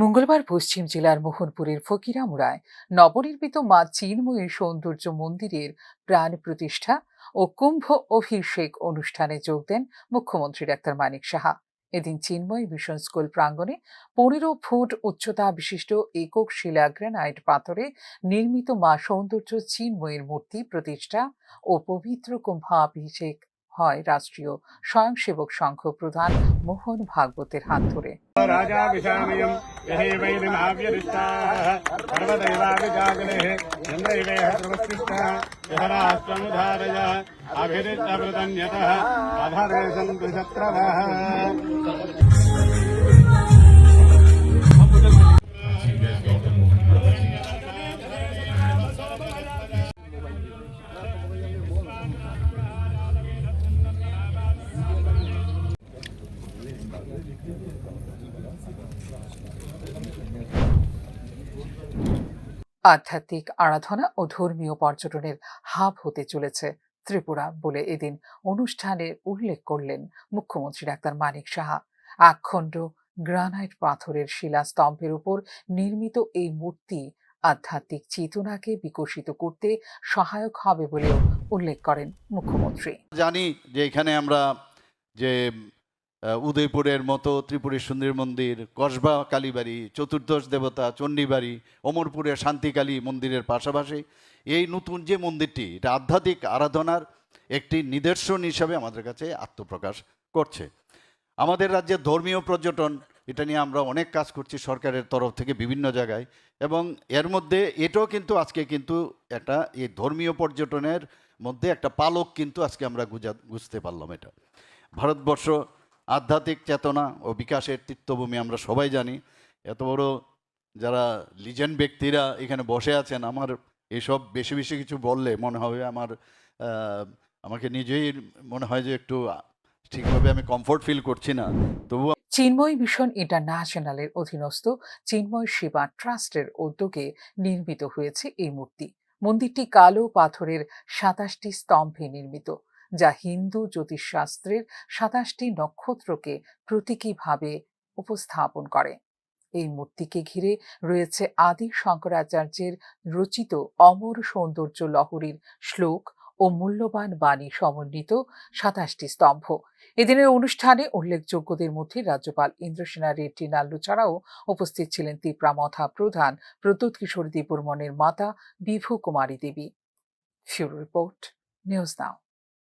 মঙ্গলবার পশ্চিম জেলার মোহনপুরের ফকিরামুড়ায় নবনির্মিত মা চিন্ময়ী সৌন্দর্য মন্দিরের প্রাণ প্রতিষ্ঠা ও কুম্ভ অভিষেক অনুষ্ঠানে যোগ দেন মুখ্যমন্ত্রী ডাক্তার মানিক সাহা। এদিন চিন্ময়ী মিশন স্কুল প্রাঙ্গণে 15 ফুট উচ্চতা বিশিষ্ট একক শিলা গ্রানাইট পাথরে নির্মিত মা সৌন্দর্য চিন্ময়ীর মূর্তি প্রতিষ্ঠা ও পবিত্র কুম্ভাভিষেক হয় রাষ্ট্রীয় স্বয়ংসেবক সংঘ প্রধান মোহন ভাগবতের হাত ধরে। राजा विशामयम् यहेवैर्नाव्यदिष्टाः सर्वदैवाभिजागलेः चन्द्रैवेह प्रवस्तिष्ठः यः राष्ट्रमुधारय अभिरिच्यवृतन्यतः अधरे सन्तु शत्रवः। আধ্যাত্মিক আরাধনা ও ধর্মীয় পর্যটনের হাব হতে চলেছে ত্রিপুরা বলে এদিন অনুষ্ঠানে উল্লেখ করলেন মুখ্যমন্ত্রী ডাক্তার মানিক সাহা। একখণ্ড গ্রানাইট পাথরের শিলাস্তম্ভের উপর নির্মিত এই মূর্তি আধ্যাত্মিক চেতনাকে বিকশিত করতে সহায়ক হবে বলেও উল্লেখ করেন মুখ্যমন্ত্রী। জানি যে এখানে আমরা যে উদয়পুরের মতো ত্রিপুরের সুন্দর মন্দির, কসবা কালীবাড়ি, চতুর্দশ দেবতা চণ্ডীবাড়ি, অমরপুরের শান্তিকালী মন্দিরের পাশাপাশি এই নতুন যে মন্দিরটি, এটা আধ্যাত্মিক আরাধনার একটি নিদর্শন হিসাবে আমাদের কাছে আত্মপ্রকাশ করছে। আমাদের রাজ্যের ধর্মীয় পর্যটন, এটা নিয়ে আমরা অনেক কাজ করছি সরকারের তরফ থেকে বিভিন্ন জায়গায়, এবং এর মধ্যে এটাও কিন্তু আজকে কিন্তু একটা এই ধর্মীয় পর্যটনের মধ্যে একটা পালক কিন্তু আজকে আমরা বুঝতে পারলাম। এটা ভারতবর্ষ আধ্যাত্মিক চেতনা ও বিকাশের তীর্থভূমি, আমরা সবাই জানি। এত বড় যারা লিজেন্ড ব্যক্তিরা এখানে বসে আছেন, আমার এসব বেশি বেশি কিছু বললে মনে হবে আমাকে নিজেই মনে হয় যে একটু ঠিকভাবে আমি কমফোর্ট ফিল করছি না। তবু চিন্ময় মিশন ইন্টারন্যাশনালের অধীনস্থ চিন্ময় সেবা ট্রাস্টের উদ্যোগে নির্মিত হয়েছে এই মূর্তি। মন্দিরটি কালো পাথরের 27টি স্তম্ভে নির্মিত, যা হিন্দু জ্যোতিষশাস্ত্রের 27টি নক্ষত্রকে প্রতীকীভাবে উপস্থাপন করে। এই মূর্তিকে ঘিরে রয়েছে আদি শঙ্করাচার্যের রচিত অমর সৌন্দর্য লহরীর শ্লোক ও মূল্যবান বাণী সমন্বিত 27টি স্তম্ভ। এদিনের অনুষ্ঠানে উল্লেখযোগ্যদের মধ্যে রাজ্যপাল ইন্দ্রসেনা রেড্ডি নাল্লু ছাড়াও উপস্থিত ছিলেন তিপ্রামথা প্রধান প্রদ্যোৎ কিশোর দেববর্মনের মাতা বিভু কুমারী দেবী। ফিউরো রিপোর্ট, নিউজ নাও।